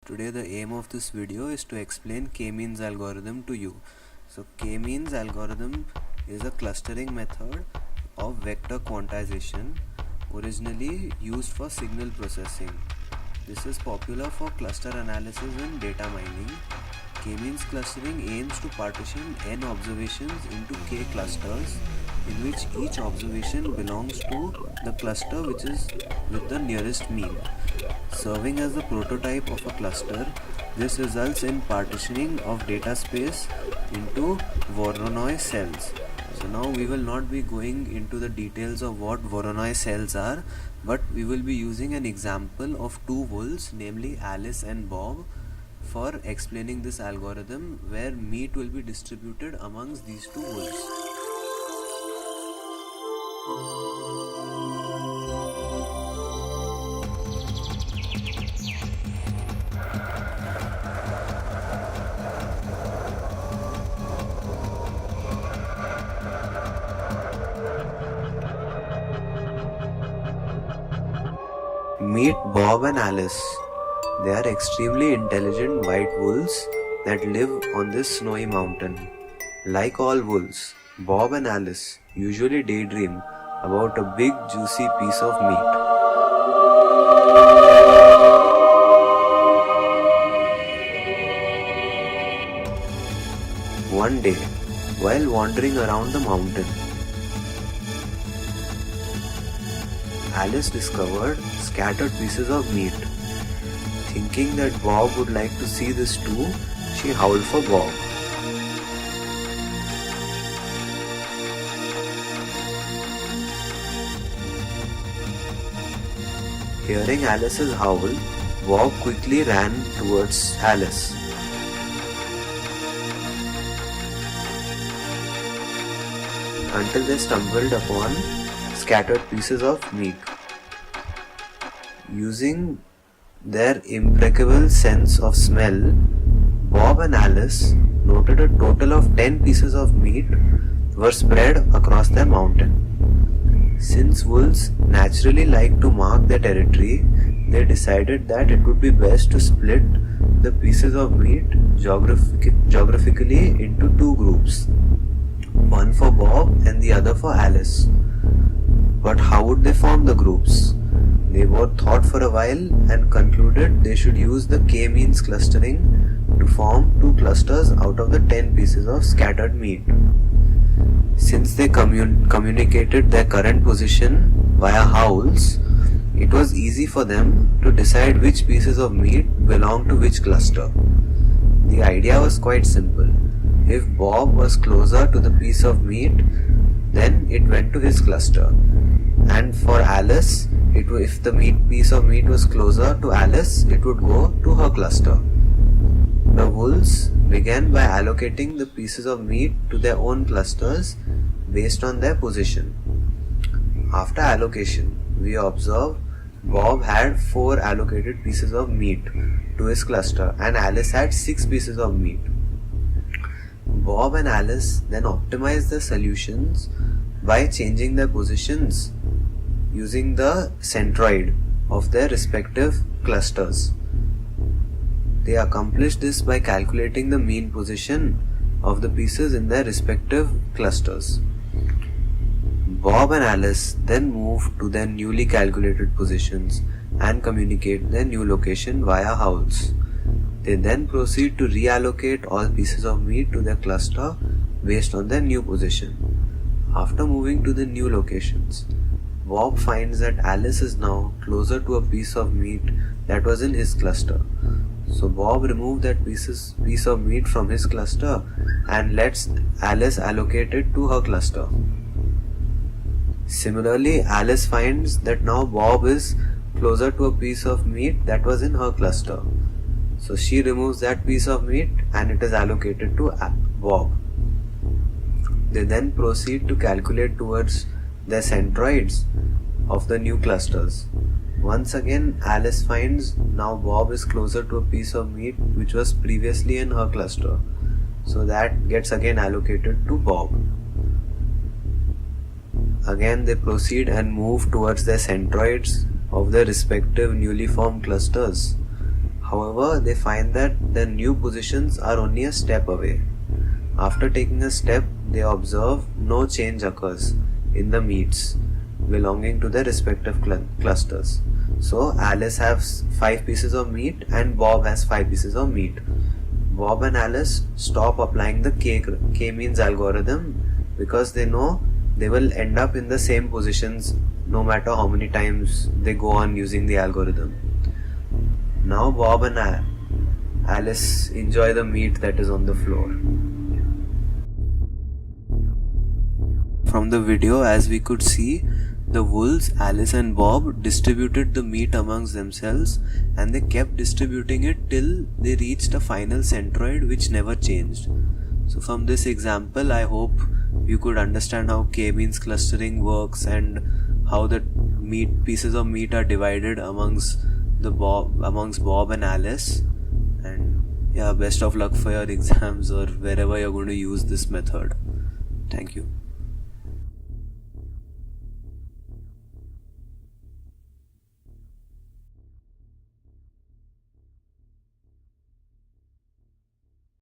Today the aim of this video is to explain k-means algorithm to you. So k-means algorithm is a clustering method of vector quantization originally used for signal processing. This is popular for cluster analysis and data mining. K-means clustering aims to partition n observations into k clusters in which each observation belongs to the cluster which is with the nearest mean. Serving as the prototype of a cluster, this results in partitioning of data space into Voronoi cells. So now we will not be going into the details of what Voronoi cells are, but we will be using an example of two wolves, namely Alice and Bob, for explaining this algorithm where meat will be distributed amongst these two wolves. Meet Bob and Alice. They are extremely intelligent white wolves that live on this snowy mountain. Like all wolves, Bob and Alice usually daydream about a big juicy piece of meat. One day, while wandering around the mountain, Alice discovered scattered pieces of meat. Thinking that Bob would like to see this too, she howled for Bob. Hearing Alice's howl, Bob quickly ran towards Alice. Until they stumbled upon scattered pieces of meat. Using their impeccable sense of smell, Bob and Alice noted a total of 10 pieces of meat were spread across their mountain. Since wolves naturally like to mark their territory, they decided that it would be best to split the pieces of meat geographically into two groups, one for Bob and the other for Alice. But how would they form the groups? They both thought for a while and concluded they should use the k-means clustering to form two clusters out of the 10 pieces of scattered meat. Since they communicated their current position via howls, it was easy for them to decide which pieces of meat belong to which cluster. The idea was quite simple. If Bob was closer to the piece of meat, then it went to his cluster. And for Alice, if the piece of meat was closer to Alice, it would go to her cluster. The wolves began by allocating the pieces of meat to their own clusters based on their position. After allocation, we observe Bob had 4 allocated pieces of meat to his cluster and Alice had 6 pieces of meat. Bob and Alice then optimized the solutions by changing their positions using the centroid of their respective clusters. They accomplished this by calculating the mean position of the pieces in their respective clusters. Bob and Alice then moved to their newly calculated positions and communicate their new location via howls. They then proceed to reallocate all pieces of meat to their cluster based on their new position. After moving to the new locations, Bob finds that Alice is now closer to a piece of meat that was in his cluster. So Bob removed that piece of meat from his cluster and lets Alice allocate it to her cluster. Similarly, Alice finds that now Bob is closer to a piece of meat that was in her cluster. So she removes that piece of meat and it is allocated to Bob. They then proceed to calculate towards their centroids of the new clusters. Once again, Alice finds now Bob is closer to a piece of meat which was previously in her cluster. So that gets again allocated to Bob. Again they proceed and move towards their centroids of their respective newly formed clusters. However, they find that the new positions are only a step away. After taking a step, they observe no change occurs in the meats belonging to their respective clusters. So Alice has 5 pieces of meat and Bob has 5 pieces of meat. Bob and Alice stop applying the K-means algorithm because they know they will end up in the same positions no matter how many times they go on using the algorithm. Now Bob and Alice enjoy the meat that is on the floor. From the video, as we could see, the wolves, Alice and Bob, distributed the meat amongst themselves, and they kept distributing it till they reached a final centroid which never changed. So from this example, I hope you could understand how K-means clustering works and how the pieces of meat are divided amongst Bob and Alice. And yeah, best of luck for your exams or wherever you're going to use this method. Thank you.